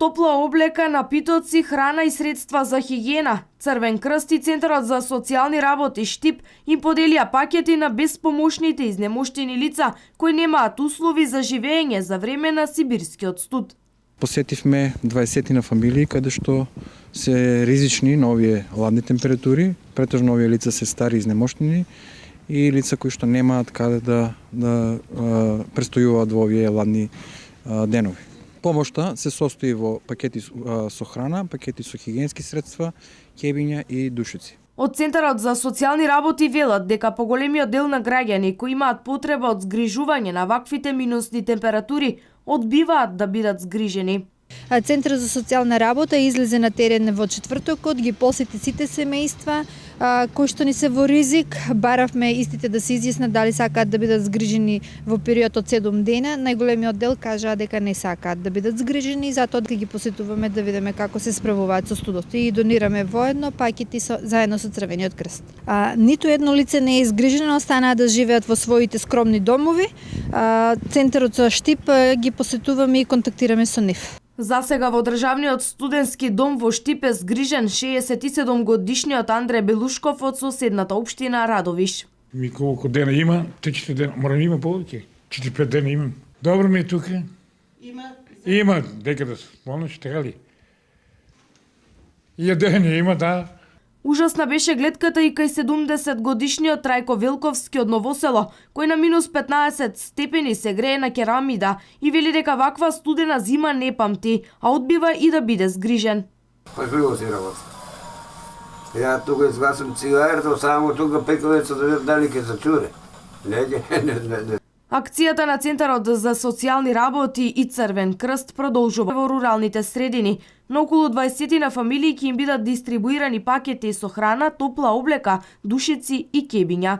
Топла облека, напитоци, храна и средства за хигиена. Црвен крст и Центарот за социјални работи Штип им поделија пакети на безпомошните изнемоштени лица кои немаат услови за живење за време на сибирскиот студ. Посетивме 20 на фамилии каде што се ризични на овие ладни температури, претежно овие лица се стари изнемоштени и лица кои што немаат каде да престојуваат во овие ладни денови. Помошта се состои во пакети со храна, пакети со хигиенски средства, кебиња и душици. Од Центарот за социјални работи велат дека поголемиот дел на граѓани кои имаат потреба од згрижување на ваквите минусни температури одбиваат да бидат згрижени. Центарот за социјална работа излезе на терен во четвртокот, ги посети сите семејства кои што ни се во ризик. Баравме истите да се изјаснат дали сакаат да бидат згрижени во период од 7 дена. Најголемиот дел кажаа дека не сакаат да бидат згрижени, затоа ги посетуваме да видиме како се справуваат со студот и донираме воедно пакети заедно со Црвениот крст. Ниту едно лице не е згрижено, останаа да живеат во своите скромни домови. Центарот за Штип ги посетуваме и контактираме со нив. За сега во државниот студентски дом во Штип е згрижен 67 годишниот Андре Белушков од соседната општина Радовиш. Ми колку дена има? 3-4 дена. Мора да има повеќе. 4-5 дена имам. Добро ми е тука. Има, дека да спомнеш, така ли? И јадење има, да. Ужасна беше гледката и кај 70 годишниот Трајко Велковски од Новосело, кој на минус 15 степени се грее на керамида и вели дека ваква студена зима не памти, а одбива и да биде згрижен. Пашливо си работа. Ја тука изгасам цигарето, само тука пековеца да видам дали ќе се чуре. Не. Акцијата на Центарот за социјални работи и Црвен крст продолжува во руралните средини. На околу 20 на фамилии ќе им бидат дистрибуирани пакети со храна, топла облека, душици и кебиња.